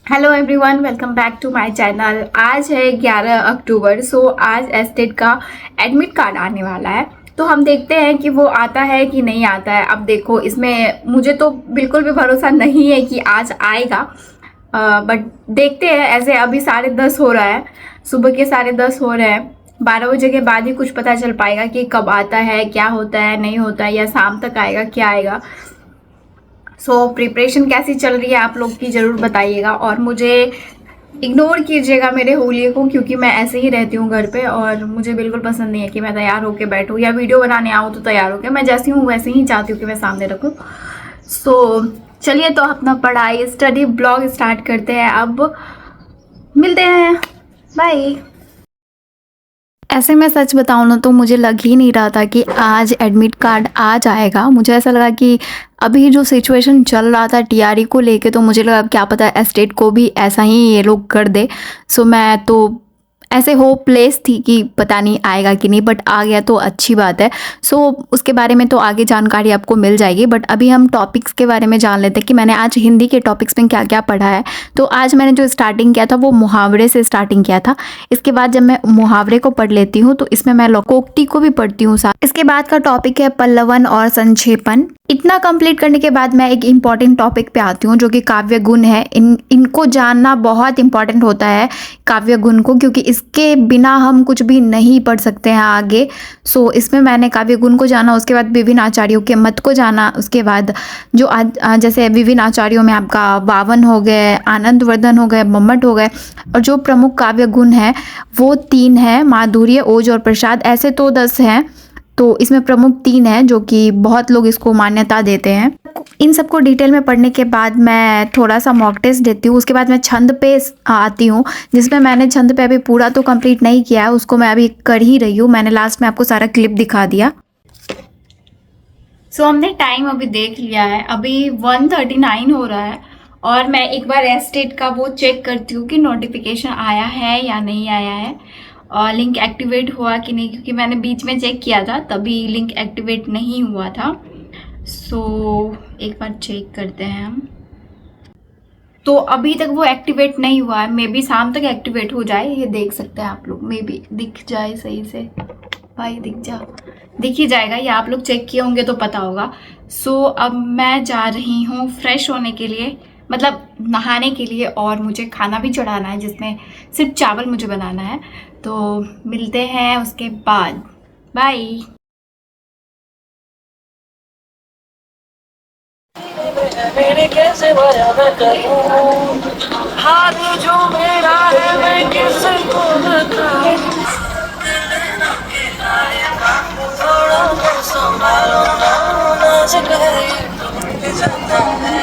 Hello everyone, welcome back to my channel. आज है 11 अक्टूबर। आज एस्टेट का एडमिट कार्ड आने वाला है। तो हम देखते हैं कि वो आता है कि नहीं आता है। अब देखो, इसमें मुझे तो बिल्कुल भी भरोसा नहीं है कि आज आएगा, बट देखते हैं। ऐसे अभी 10:30 हो रहा है, सुबह के 10:30 हो रहे हैं। 12 बजे के बाद ही कुछ पता चल पाएगा कि कब आता है, क्या होता है, नहीं होता है, या शाम तक आएगा, क्या आएगा। प्रिपरेशन कैसी चल रही है आप लोग की ज़रूर बताइएगा, और मुझे इग्नोर कीजिएगा मेरे होलिये को, क्योंकि मैं ऐसे ही रहती हूँ घर पे और मुझे बिल्कुल पसंद नहीं है कि मैं तैयार होकर बैठूँ या वीडियो बनाने आऊँ तो तैयार होकर। मैं जैसी हूँ वैसे ही चाहती हूँ कि मैं सामने रखूँ। चलिए, तो अपना पढ़ाई स्टडी ब्लॉग स्टार्ट करते हैं। अब मिलते हैं, बाय। ऐसे मैं सच बताऊँ ना, तो मुझे लग ही नहीं रहा था कि आज एडमिट कार्ड आ जाएगा। मुझे ऐसा लगा कि अभी जो सिचुएशन चल रहा था टीआरई को लेके, तो मुझे लगा क्या पता एस्टेट को भी ऐसा ही ये लोग कर दे। मैं तो ऐसे होपलेस थी कि पता नहीं आएगा कि नहीं, बट आ गया तो अच्छी बात है। उसके बारे में तो आगे जानकारी आपको मिल जाएगी, बट अभी हम टॉपिक्स के बारे में जान लेते हैं कि मैंने आज हिंदी के टॉपिक्स में क्या क्या पढ़ा है। तो आज मैंने जो स्टार्टिंग किया था वो मुहावरे से स्टार्टिंग किया था। इसके बाद जब मैं मुहावरे को पढ़ लेती हूँ तो इसमें मैं लोकोक्ति को भी पढ़ती हूँ साथ। इसके बाद का टॉपिक है पल्लवन और संक्षेपण। इतना कंप्लीट करने के बाद मैं एक इम्पॉर्टेंट टॉपिक पे आती हूँ, जो कि काव्य गुण है। इनको जानना बहुत इंपॉर्टेंट होता है, काव्य गुण को, क्योंकि इसके बिना हम कुछ भी नहीं पढ़ सकते हैं आगे। इसमें मैंने काव्य गुण को जाना, उसके बाद विभिन्न आचार्यों के मत को जाना, उसके बाद जो जैसे विभिन्न आचार्यों में आपका वावन हो गए, आनंदवर्धन हो गए, मम्मट हो गए, और जो प्रमुख काव्य गुण है वो 3 है, माधुर्य, ओज और प्रसाद। ऐसे तो 10 हैं, तो इसमें प्रमुख 3 है जो कि बहुत लोग इसको मान्यता देते हैं। इन सबको डिटेल में पढ़ने के बाद मैं थोड़ा सा मॉक टेस्ट देती हूँ। उसके बाद मैं छंद पे आती हूँ, जिसमें मैंने छंद पे अभी पूरा तो कंप्लीट नहीं किया है, उसको मैं अभी कर ही रही हूँ। मैंने लास्ट में आपको सारा क्लिप दिखा दिया। हमने टाइम अभी देख लिया है, अभी 1:39 हो रहा है, और मैं एक बार एस्टेट का वो चेक करती हूँ कि नोटिफिकेशन आया है या नहीं आया है, और लिंक एक्टिवेट हुआ कि नहीं, क्योंकि मैंने बीच में चेक किया था तभी लिंक एक्टिवेट नहीं हुआ था। एक बार चेक करते हैं हम। तो अभी तक वो एक्टिवेट नहीं हुआ है, मे बी शाम तक एक्टिवेट हो जाए। ये देख सकते हैं आप लोग, मे बी दिख जाए सही से। भाई दिख ही जाएगा, या आप लोग चेक किए होंगे तो पता होगा। अब मैं जा रही हूँ फ्रेश होने के लिए, मतलब नहाने के लिए, और मुझे खाना भी चढ़ाना है जिसमें सिर्फ चावल मुझे बनाना है। तो मिलते हैं उसके बाद, बाय। मेरे कैसे बयान करूं, हाथ जो मेरा है मैं किसको बताऊं। संभालो ना से जाता है,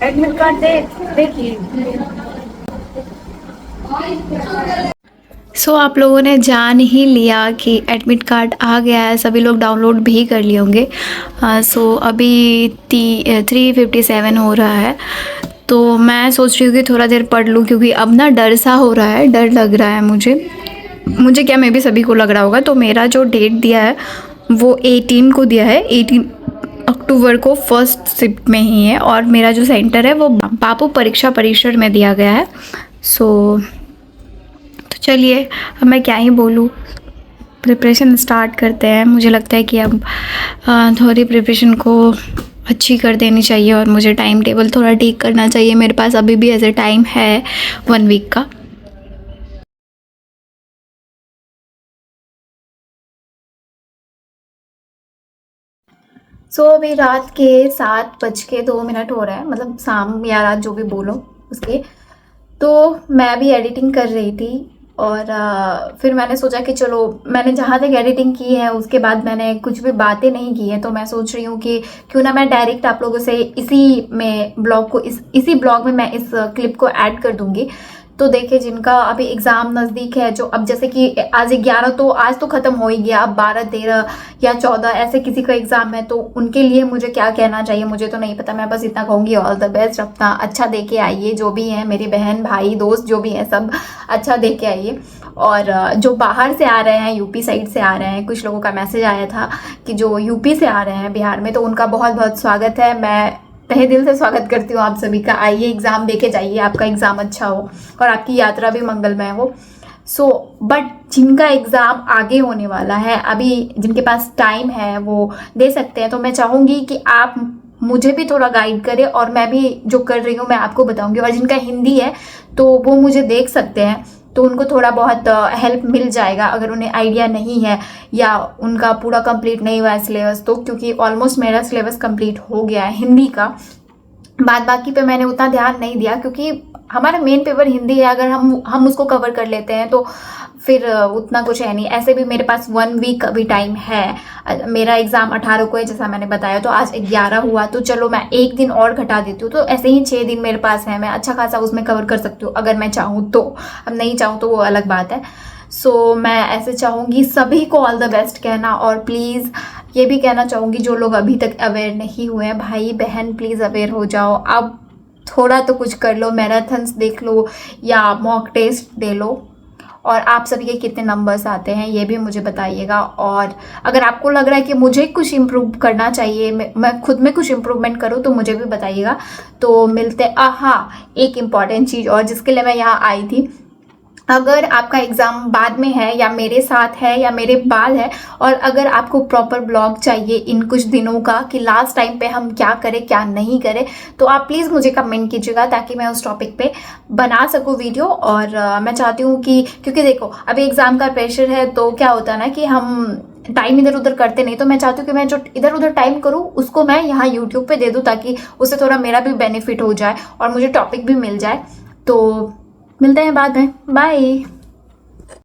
एडमिट कार्ड देखिए। आप लोगों ने जान ही लिया कि एडमिट कार्ड आ गया है, सभी लोग डाउनलोड भी कर लिए होंगे। अभी 3:57 हो रहा है, तो मैं सोच रही हूँ कि थोड़ा देर पढ़ लूँ, क्योंकि अब ना डर सा हो रहा है, डर लग रहा है मुझे क्या, मे भी सभी को लग रहा होगा। तो मेरा जो डेट दिया है वो 18 को दिया है, 18 अक्टूबर को फर्स्ट शिफ्ट में ही है, और मेरा जो सेंटर है वो बापू परीक्षा परिसर में दिया गया है। तो चलिए, अब मैं क्या ही बोलूँ, प्रिपरेशन स्टार्ट करते हैं। मुझे लगता है कि अब थोड़ी प्रिपरेशन को अच्छी कर देनी चाहिए, और मुझे टाइम टेबल थोड़ा ठीक करना चाहिए। मेरे पास अभी भी ऐसे टाइम है 1 वीक का। अभी रात के 7:02 हो रहे हैं, मतलब शाम या रात जो भी बोलो उसके। तो मैं भी एडिटिंग कर रही थी, और फिर मैंने सोचा कि चलो, मैंने जहाँ तक एडिटिंग की है उसके बाद मैंने कुछ भी बातें नहीं की है, तो मैं सोच रही हूँ कि क्यों ना मैं डायरेक्ट आप लोगों से इसी ब्लॉग में मैं इस क्लिप को ऐड कर दूँगी। तो देखिए जिनका अभी एग्ज़ाम नज़दीक है, जो अब जैसे कि आज 11 तो आज तो ख़त्म हो ही गया, अब 12, 13 या 14 ऐसे किसी का एग्ज़ाम है, तो उनके लिए मुझे क्या कहना चाहिए मुझे तो नहीं पता। मैं बस इतना कहूँगी ऑल द बेस्ट, अपना अच्छा दे के आइए। जो भी हैं मेरी बहन भाई दोस्त जो भी हैं सब अच्छा दे के आइए। और जो बाहर से आ रहे हैं, यूपी साइड से आ रहे हैं, कुछ लोगों का मैसेज आया था कि जो यूपी से आ रहे हैं बिहार में, तो उनका बहुत बहुत स्वागत है। मैं तहे दिल से स्वागत करती हूँ आप सभी का। आइए एग्ज़ाम दे के जाइए, आपका एग्ज़ाम अच्छा हो और आपकी यात्रा भी मंगलमय हो। बट जिनका एग्ज़ाम आगे होने वाला है, अभी जिनके पास टाइम है वो दे सकते हैं। तो मैं चाहूँगी कि आप मुझे भी थोड़ा गाइड करें और मैं भी जो कर रही हूँ मैं आपको बताऊँगी। और जिनका हिंदी है तो वो मुझे देख सकते हैं, तो उनको थोड़ा बहुत हेल्प मिल जाएगा अगर उन्हें आइडिया नहीं है या उनका पूरा कंप्लीट नहीं हुआ है सिलेबस। तो क्योंकि ऑलमोस्ट मेरा सिलेबस कंप्लीट हो गया है हिंदी का, बाद बाकी पे मैंने उतना ध्यान नहीं दिया क्योंकि हमारा मेन पेपर हिंदी है। अगर हम उसको कवर कर लेते हैं तो फिर उतना कुछ है नहीं। ऐसे भी मेरे पास 1 वीक अभी टाइम है। मेरा एग्ज़ाम 18 को है जैसा मैंने बताया, तो आज 11 हुआ, तो चलो मैं 1 दिन और घटा देती हूँ, तो ऐसे ही 6 दिन मेरे पास है। मैं अच्छा खासा उसमें कवर कर सकती हूँ अगर मैं चाहूँ तो। अब नहीं चाहूँ तो वो अलग बात है। मैं ऐसे चाहूँगी सभी को ऑल द बेस्ट कहना, और प्लीज़ ये भी कहना चाहूँगी जो लोग अभी तक अवेयर नहीं हुए हैं, भाई बहन प्लीज़ अवेयर हो जाओ। अब थोड़ा तो कुछ कर लो, मैराथन्स देख लो या मॉक टेस्ट दे लो, और आप सभी के कितने नंबर्स आते हैं ये भी मुझे बताइएगा। और अगर आपको लग रहा है कि मुझे कुछ इम्प्रूव करना चाहिए, मैं खुद में कुछ इम्प्रूवमेंट करूँ, तो मुझे भी बताइएगा। तो मिलते हाँ, एक इम्पॉर्टेंट चीज़ और जिसके लिए मैं यहाँ आई थी, अगर आपका एग्ज़ाम बाद में है या मेरे साथ है या मेरे बाद है, और अगर आपको प्रॉपर ब्लॉग चाहिए इन कुछ दिनों का कि लास्ट टाइम पे हम क्या करें क्या नहीं करें, तो आप प्लीज़ मुझे कमेंट कीजिएगा ताकि मैं उस टॉपिक पे बना सकूं वीडियो। और मैं चाहती हूँ कि, क्योंकि देखो अभी एग्ज़ाम का प्रेशर है, तो क्या होता है ना कि हम टाइम इधर उधर करते नहीं। तो मैं चाहती हूँ कि मैं जो इधर उधर टाइम करूँ उसको मैं यहाँ यूट्यूब पे दे दूँ, ताकि उससे थोड़ा मेरा भी बेनिफिट हो जाए और मुझे टॉपिक भी मिल जाए। तो मिलते हैं बाद में, बाय।